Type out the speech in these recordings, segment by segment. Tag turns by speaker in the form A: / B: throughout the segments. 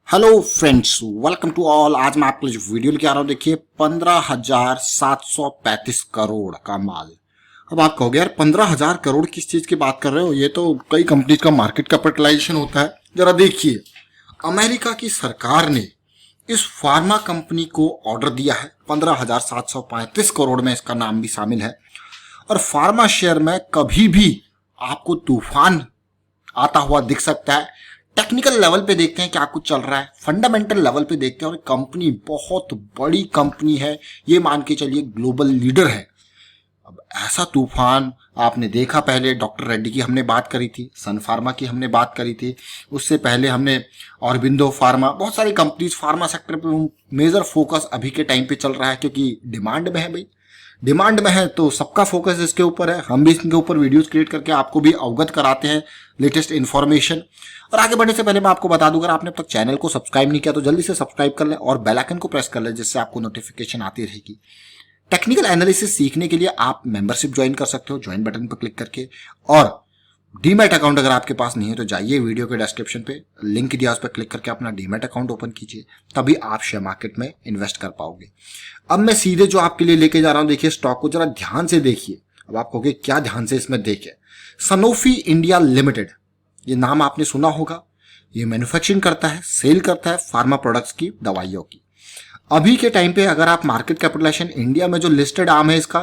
A: Hello friends, welcome to all. आज मैं आपके लिए जो वीडियो लेके आ रहा हूँ, देखिए 15,735 करोड़ का माल। अब आप कहोगे यार 15,000 करोड़ किस चीज की बात कर रहे हो, ये तो कई कंपनीज का मार्केट कैपिटलाइजेशन होता है। जरा देखिए, अमेरिका की सरकार ने इस फार्मा कंपनी को ऑर्डर दिया है 15,735 करोड़ में, इसका नाम भी शामिल है। और फार्मा शेयर में कभी भी आपको तूफान आता हुआ दिख सकता है। टेक्निकल लेवल पे देखते हैं क्या कुछ चल रहा है, फंडामेंटल लेवल पे देखते हैं। और कंपनी बहुत बड़ी कंपनी है, ये मान के चलिए ग्लोबल लीडर है। अब ऐसा तूफान आपने देखा, पहले डॉक्टर रेड्डी की हमने बात करी थी, सन फार्मा की हमने बात करी थी, उससे पहले हमने ऑरबिंदो फार्मा, बहुत सारी कंपनीज फार्मा सेक्टर पे मेजर फोकस अभी के टाइम पे चल रहा है, क्योंकि डिमांड में है भाई। डिमांड में है तो सबका फोकस इसके ऊपर है। हम भी इसके ऊपर वीडियोस क्रिएट करके आपको भी अवगत कराते हैं लेटेस्ट इन्फॉर्मेशन। और आगे बढ़ने से पहले मैं आपको बता दूं, अगर आपने अब तक चैनल को सब्सक्राइब नहीं किया तो जल्दी से सब्सक्राइब कर लें और बेल आइकन को प्रेस कर लें, जिससे आपको नोटिफिकेशन आती रहेगी। टेक्निकल एनालिसिस सीखने के लिए आप मेंबरशिप ज्वाइन कर सकते हो, ज्वाइन बटन पर क्लिक करके। और डीमैट अकाउंट अगर आपके पास नहीं है तो जाइए वीडियो के डिस्क्रिप्शन पे लिंक दिया, उस पर क्लिक करके अपना डीमैट अकाउंट ओपन कीजिए, तभी आप शेयर मार्केट में इन्वेस्ट कर पाओगे। अब मैं सीधे जो आपके लिए लेके जा रहा हूं, देखिए स्टॉक को जरा ध्यान से देखिए। अब आप कहोगे क्या ध्यान से इसमें देखे? सनोफी इंडिया लिमिटेड, ये नाम आपने सुना होगा। ये मैन्युफैक्चरिंग करता है, सेल करता है फार्मा प्रोडक्ट्स की, दवाइयों की। अभी के टाइम पे अगर आप मार्केट कैपिटलाइजेशन इंडिया में जो लिस्टेड आर्म है इसका,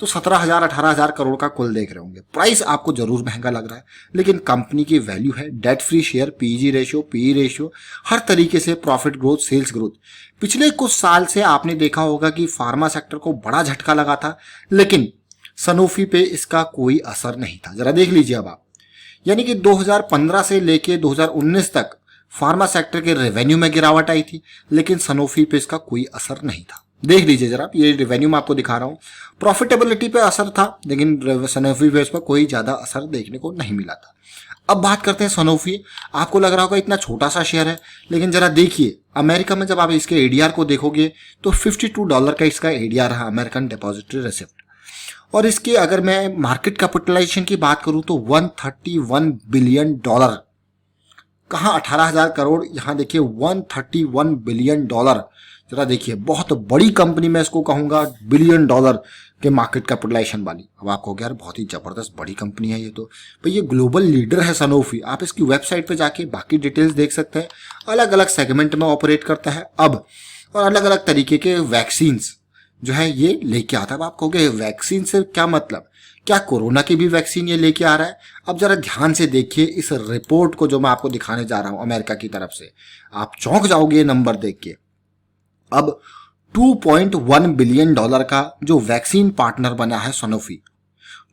A: तो 17,000 18,000 करोड़ का कुल देख रहे होंगे। प्राइस आपको जरूर महंगा लग रहा है, लेकिन कंपनी की वैल्यू है, debt free share, PG ratio, PE ratio, हर तरीके से प्रॉफिट ग्रोथ, सेल्स ग्रोथ। पिछले कुछ साल से आपने देखा होगा कि फार्मा सेक्टर को बड़ा झटका लगा था, लेकिन सनोफी पे इसका कोई असर नहीं था। जरा देख लीजिए अब आप, यानी कि 2015 से लेके 2019 तक फार्मा सेक्टर के रेवेन्यू में गिरावट आई थी, लेकिन सनोफी पे इसका कोई असर नहीं था। देख लीजिए जरा, ये रेवेन्यू में आपको दिखा रहा हूं। प्रॉफिटेबिलिटी पे असर था, लेकिन सनोफी पे इस पर कोई ज्यादा असर देखने को नहीं मिला था। अब बात करते हैं सनोफी। आपको लग रहा होगा इतना छोटा सा शेयर है, लेकिन जरा देखिए अमेरिका में जब आप इसके एडीआर को देखोगे तो $52 का इसका एडीआर है, अमेरिकन डिपॉजिटरी रिसिप्ट। और इसके अगर मैं मार्केट कैपिटलाइजेशन की बात करूं तो $131 बिलियन। कहां 18,000 करोड़, यहां देखिए $131 बिलियन। जरा देखिए, बहुत बड़ी कंपनी मैं इसको कहूंगा, $बिलियन के मार्केट कैपिटलाइजेशन वाली। अब आप कहोगे यार बहुत ही जबरदस्त बड़ी कंपनी है ये तो। भाई ये ग्लोबल लीडर है सनोफी। आप इसकी वेबसाइट पे जाके बाकी डिटेल्स देख सकते हैं। अलग अलग सेगमेंट में ऑपरेट करता है अब, और अलग अलग तरीके के वैक्सीन्स जो है ये लेके आता है। अब आप कहोगे वैक्सीन से क्या मतलब, क्या कोरोना की भी वैक्सीन ये लेके आ रहा है? अब जरा ध्यान से देखिए इस रिपोर्ट को जो मैं आपको दिखाने जा रहा हूं अमेरिका की तरफ से, आप चौंक जाओगे ये नंबर देख के। अब $2.1 बिलियन का जो वैक्सीन पार्टनर बना है सनोफी।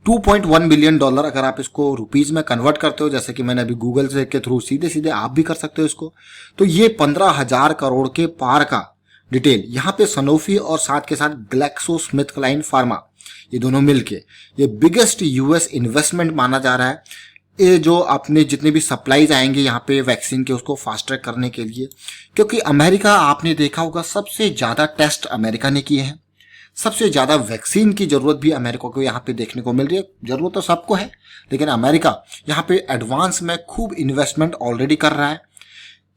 A: $2.1 बिलियन अगर आप इसको रुपीज में कन्वर्ट करते हो, जैसे कि मैंने अभी गूगल से के थ्रू सीधे सीधे आप भी कर सकते हो इसको, तो ये 15,000 करोड़ के पार का डिटेल। यहाँ पे सनोफी और साथ के साथ ग्लैक्सोस्मिथक्लाइन फार्मा, ये दोनों मिलके ये बिगेस्ट यूएस इन्वेस्टमेंट माना जा रहा है। ये जो अपने जितने भी सप्लाईज आएंगे यहाँ पे वैक्सीन के, उसको फास्ट ट्रैक करने के लिए, क्योंकि अमेरिका आपने देखा होगा सबसे ज्यादा टेस्ट अमेरिका ने किए हैं, सबसे ज्यादा वैक्सीन की जरूरत भी अमेरिका को यहाँ पे देखने को मिल रही है। जरूरत तो सबको है, लेकिन अमेरिका यहाँ पे एडवांस में खूब इन्वेस्टमेंट ऑलरेडी कर रहा है।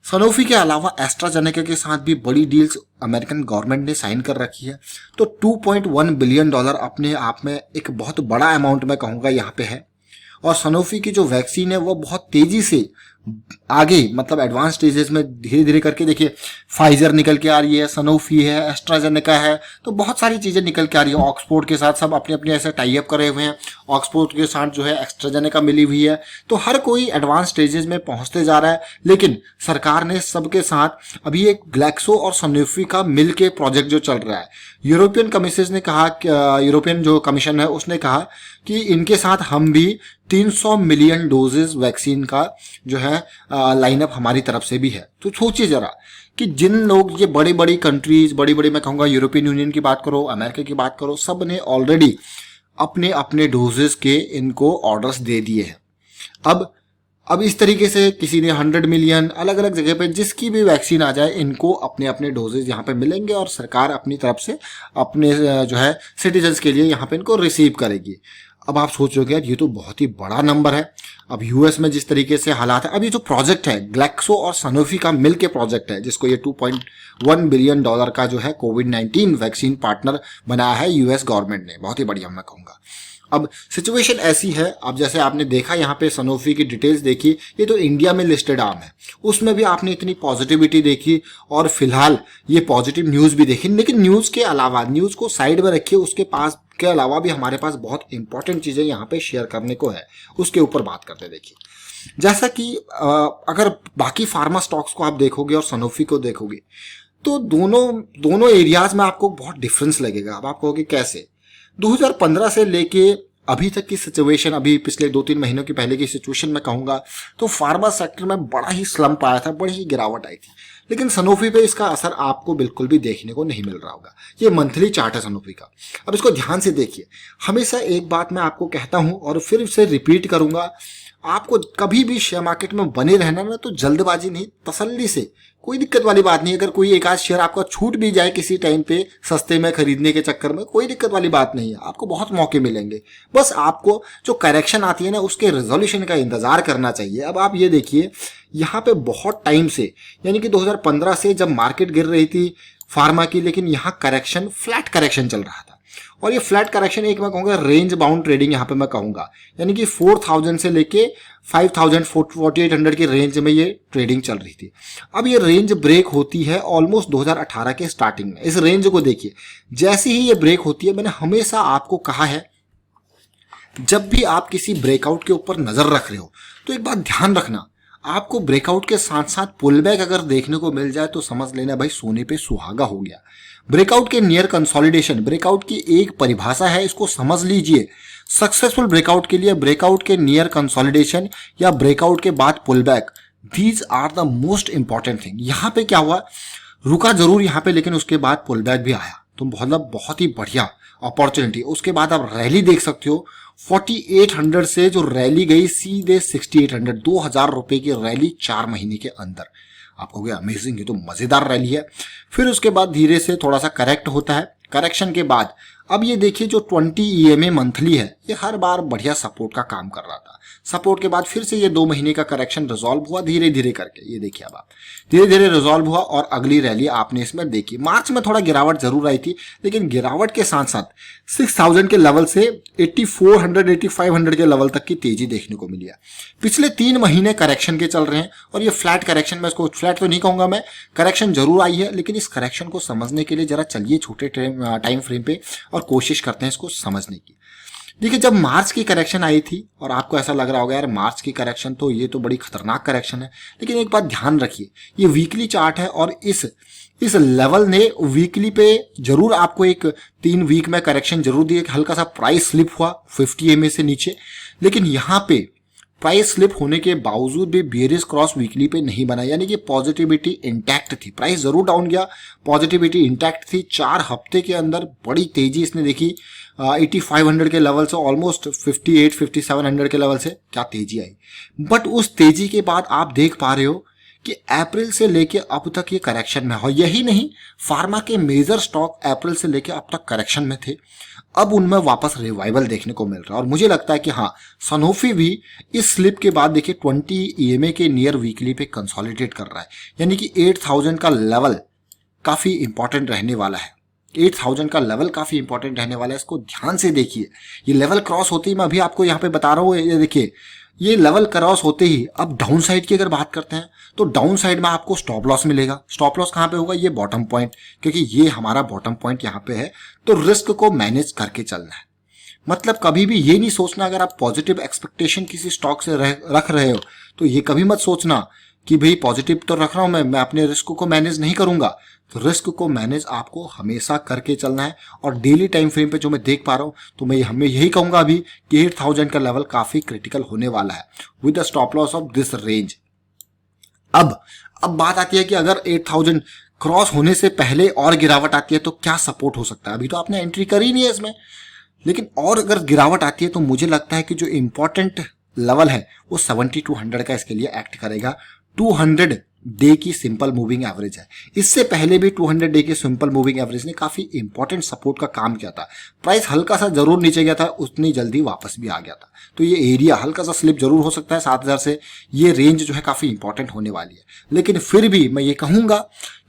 A: सनोफी के अलावा एस्ट्राजेनेका के साथ भी बड़ी डील्स अमेरिकन गवर्नमेंट ने साइन कर रखी है। तो $2.1 बिलियन अपने आप में एक बहुत बड़ा अमाउंट मैं कहूंगा यहाँ पे है। और सनोफी की जो वैक्सीन है वो बहुत तेजी से आगे, मतलब एडवांस स्टेजेस में धीरे धीरे करके, देखिए फाइजर निकल के आ रही है, सनोफी है, एस्ट्राजेनेका है, तो बहुत सारी चीजें निकल के आ रही है। ऑक्सफोर्ड के साथ सब अपने अपने ऐसे टाई अप करे हुए हैं, ऑक्सफोर्ड के साथ जो है एस्ट्राजेनेका मिली हुई है। तो हर कोई एडवांस स्टेजेस में पहुंचते जा रहा है, लेकिन सरकार ने सबके साथ अभी एक ग्लैक्सो और सनोफी का मिल के प्रोजेक्ट जो चल रहा है, यूरोपियन कमीशन ने कहा, यूरोपियन जो कमीशन है उसने कहा कि इनके साथ हम भी 300 मिलियन डोजेस वैक्सीन का जो है लाइनअप हमारी तरफ से भी है। तो सोचिए जरा कि जिन लोग, ये बड़ी बड़ी कंट्रीज, बड़ी बड़ी मैं कहूंगा यूरोपियन यूनियन की बात करो, अमेरिका की बात करो, सब ने ऑलरेडी अपने अपने डोजेस के इनको ऑर्डर्स दे दिए हैं। अब इस तरीके से किसी ने 100 मिलियन, अलग अलग जगह पे जिसकी भी वैक्सीन आ जाए, इनको अपने अपने डोजेज यहाँ पे मिलेंगे और सरकार अपनी तरफ से अपने जो है सिटीजन्स के लिए यहाँ पे इनको रिसीव करेगी। अब आप सोच रहे हो कि यार ये तो बहुत ही बड़ा नंबर है। अब यूएस में जिस तरीके से हालात है, अब ये जो प्रोजेक्ट है ग्लैक्सो और सनोफी का मिल के प्रोजेक्ट है, जिसको ये $2.1 बिलियन का जो है कोविड-19 वैक्सीन पार्टनर बनाया है यूएस गवर्नमेंट ने। बहुत ही बढ़िया मैं कहूँगा। अब सिचुएशन ऐसी है, अब जैसे आपने देखा यहाँ पे सनोफी की डिटेल्स देखी, ये तो इंडिया में लिस्टेड आर्म है, उसमें भी आपने इतनी पॉजिटिविटी देखी और फिलहाल ये पॉजिटिव न्यूज़ भी देखी। लेकिन न्यूज़ के अलावा, न्यूज़ को साइड में रखिए, उसके पास के अलावा भी हमारे पास बहुत इंपॉर्टेंट चीज़ें यहाँ पे शेयर करने को है, उसके ऊपर बात करते देखिए। जैसा कि अगर बाकी फार्मा स्टॉक्स को आप देखोगे और सनोफी को देखोगे तो दोनों एरियाज में आपको बहुत डिफरेंस लगेगा। अब आप कहोगे कैसे? 2015 से लेके अभी तक की सिचुएशन, अभी पिछले 2-3 महीनों की पहले की सिचुएशन में कहूंगा तो फार्मा सेक्टर में बड़ा ही स्लम्प आया था, बड़ी ही गिरावट आई थी। लेकिन सनोफी पे इसका असर आपको बिल्कुल भी देखने को नहीं मिल रहा होगा। ये मंथली चार्ट है सनोफी का। अब इसको ध्यान से देखिए। हमेशा एक बात मैं आपको कहता हूं और फिर से रिपीट करूंगा, आपको कभी भी शेयर मार्केट में बने रहना ना, तो जल्दबाजी नहीं, तसल्ली से, कोई दिक्कत वाली बात नहीं। अगर कोई एक आध शेयर आपका छूट भी जाए किसी टाइम पे सस्ते में खरीदने के चक्कर में, कोई दिक्कत वाली बात नहीं है, आपको बहुत मौके मिलेंगे। बस आपको जो करेक्शन आती है ना, उसके रेजोल्यूशन का इंतजार करना चाहिए। अब आप ये देखिए, यहाँ पे बहुत टाइम से, यानी कि 2015 से जब मार्केट गिर रही थी फार्मा की, लेकिन यहाँ करेक्शन, फ्लैट करेक्शन चल रहा था। और ये फ्लैट करेक्शन एक मैं कहूँगा रेंज बाउंड ट्रेडिंग यहाँ पे मैं कहूँगा, यानी कि 4000 से लेके 5000 4800 की रेंज में ये ट्रेडिंग चल रही थी। अब ये रेंज ब्रेक होती है ऑलमोस्ट 2018 के स्टार्टिंग में। इस रेंज को देखिए, जैसे ही ये ब्रेक होती है, मैंने हमेशा आपको कहा है, जब भी आप किसी ब्रेकआउट के ऊपर नजर रख रहे हो तो एक बात ध्यान रखना, आपको ब्रेकआउट के साथ साथ पुलबैक अगर देखने को मिल जाए तो समझ लेना भाई सोने पे सुहागा हो गया। ब्रेकआउट के नियर कंसोलिडेशन, ब्रेकआउट की एक परिभाषा है, इसको समझ लीजिए। सक्सेसफुल ब्रेकआउट के लिए ब्रेकआउट के नियर कंसोलिडेशन या ब्रेकआउट के बाद pullback, these are the most important thing. यहां पे क्या हुआ, रुका जरूर यहां पे, लेकिन उसके बाद पुलबैक भी आया, तो मतलब बहुत ही बढ़िया अपॉर्चुनिटी। उसके बाद आप रैली देख सकते हो, 4800 से जो रैली गई सीधे 6800, 2000 रुपए की रैली 4 महीने के अंदर। आप कहोगे अमेजिंग, ये तो मजेदार रैली है। फिर उसके बाद धीरे से थोड़ा सा करेक्ट होता है। करेक्शन के बाद अब ये देखिए, जो 20 EMA मंथली है, ये हर बार बढ़िया सपोर्ट का काम कर रहा था। सपोर्ट के बाद फिर से ये 2 महीने का करेक्शन रिजॉल्व हुआ धीरे धीरे करके। ये देखिए, अब आप धीरे धीरे रिजॉल्व हुआ और अगली रैली आपने इसमें देखी। मार्च में थोड़ा गिरावट जरूर आई थी, लेकिन गिरावट के साथ साथ 6000 के लेवल से 8400 8500 के लेवल तक की तेजी देखने को मिली है। पिछले 3 महीने करेक्शन के चल रहे हैं और ये फ्लैट करेक्शन में, इसको फ्लैट तो नहीं कहूंगा मैं, करेक्शन जरूर आई है, लेकिन इस करेक्शन को समझने के लिए जरा चलिए छोटे टाइम फ्रेम पे और कोशिश करते हैं इसको समझने की। देखिए, जब मार्च की करेक्शन आई थी और आपको ऐसा लग रहा होगा यार मार्च की करेक्शन तो ये तो बड़ी खतरनाक करेक्शन है, लेकिन एक बात ध्यान रखिए, ये वीकली चार्ट है और इस लेवल ने वीकली पे जरूर आपको एक 3 वीक में करेक्शन जरूर दी, हल्का सा प्राइस स्लिप हुआ 50 EMA से नीचे, लेकिन यहाँ पे प्राइस स्लिप होने के बावजूद भी बेयरिश क्रॉस वीकली पे नहीं बना, यानी कि पॉजिटिविटी इंटैक्ट थी। प्राइस जरूर डाउन गया, पॉजिटिविटी इंटैक्ट थी। 4 हफ्ते के अंदर बड़ी तेजी इसने देखी, 8500 के लेवल से ऑलमोस्ट 5700 के लेवल से क्या तेजी आई। बट उस तेजी के बाद आप देख पा रहे हो कि अप्रैल से लेके अब तक ये करेक्शन में है। यही नहीं, फार्मा के मेजर स्टॉक अप्रैल से लेके अब तक करेक्शन में थे, अब उनमें वापस रिवाइवल देखने को मिल रहा है। और मुझे लगता है कि हाँ, सनोफी भी इस स्लिप के बाद देखिए 20 EMA के नियर वीकली पे कंसोलिडेट कर रहा है, यानी कि 8000 का लेवल काफी इंपॉर्टेंट रहने वाला है। 8000 का लेवल काफी इंपॉर्टेंट रहने वाला है, इसको ध्यान से देखिए। ये लेवल क्रॉस होते ही, मैं अभी आपको यहाँ पे बता रहा हूँ, ये देखिए, ये लेवल क्रॉस होते ही अब डाउन साइड की अगर बात करते हैं तो डाउन साइड में आपको स्टॉप लॉस मिलेगा। स्टॉप लॉस कहाँ पे होगा, ये बॉटम पॉइंट, क्योंकि ये हमारा बॉटम पॉइंट यहाँ पे है। तो रिस्क को मैनेज करके चलना है, मतलब कभी भी ये नहीं सोचना, अगर आप पॉजिटिव एक्सपेक्टेशन किसी स्टॉक से रख रहे हो तो ये कभी मत सोचना कि भाई पॉजिटिव तो रख रहा हूं मैं अपने रिस्क को मैनेज नहीं करूंगा। तो रिस्क को मैनेज आपको हमेशा करके चलना है। और डेली टाइम फ्रेम पे जो मैं देख पा रहा हूं, तो मैं हमें यही कहूंगा अभी कि 8000 का लेवल काफी क्रिटिकल होने वाला है with the stop loss of this range. अब बात आती है कि अगर 8000 क्रॉस होने से पहले और गिरावट आती है तो क्या सपोर्ट हो सकता है। अभी तो आपने एंट्री करी नहीं है इसमें, लेकिन और अगर गिरावट आती है तो मुझे लगता है कि जो इंपॉर्टेंट लेवल है वो 7200 का इसके लिए एक्ट करेगा। 200 डे की सिंपल मूविंग एवरेज है। इससे पहले भी 200 डे की सिंपल मूविंग एवरेज ने काफी इंपॉर्टेंट सपोर्ट का काम किया था। प्राइस हल्का सा जरूर नीचे गया था, उतनी जल्दी वापस भी आ गया था। तो ये एरिया हल्का सा स्लिप जरूर हो सकता है 7000 से, ये रेंज जो है काफी इंपॉर्टेंट होने वाली है। लेकिन फिर भी मैं ये कहूंगा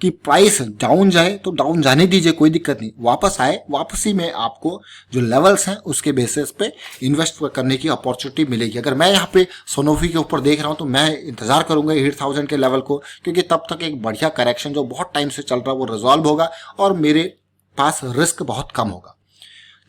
A: कि प्राइस डाउन जाए तो डाउन जाने दीजिए, कोई दिक्कत नहीं, वापस आए, वापसी में आपको जो लेवल्स हैं उसके बेसिस पे इन्वेस्ट करने की अपॉर्चुनिटी मिलेगी। अगर मैं यहाँ पे सोनोफी के ऊपर देख रहा हूँ तो मैं इंतजार करूंगा 8000 के लेवल को, क्योंकि तब तक एक बढ़िया करेक्शन जो बहुत टाइम से चल रहा है वो रिजॉल्व होगा और मेरे पास रिस्क बहुत कम होगा।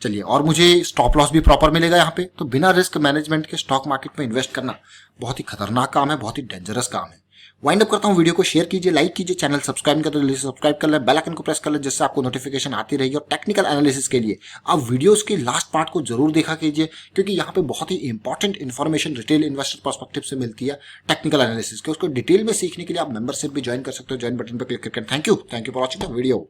A: चलिए, और मुझे स्टॉप लॉस भी प्रॉपर मिलेगा यहाँ पे। तो बिना रिस्क मैनेजमेंट के स्टॉक मार्केट में इन्वेस्ट करना बहुत ही खतरनाक काम है, बहुत ही डेंजरस काम है। वाइंड अप करता हूँ, वीडियो को शेयर कीजिए, लाइक कीजिए, चैनल सब्सक्राइब कर लीजिए, सब्सक्राइब कर ले, बेल आइकन को प्रेस कर ले, जिससे आपको नोटिफिकेशन आती रहेगी। और टेक्निकल एनालिसिस के लिए आप वीडियोस के लास्ट पार्ट को जरूर देखा कीजिए, क्योंकि यहाँ पे बहुत ही important information retail investor perspective से मिलती है टेक्निकल एनालिसिस के। उसको डिटेल में सीखने के लिए आप मेंबरशिप भी ज्वाइन कर सकते हो। ज्वाइन बटन पर क्लिक करके thank you for watching the video.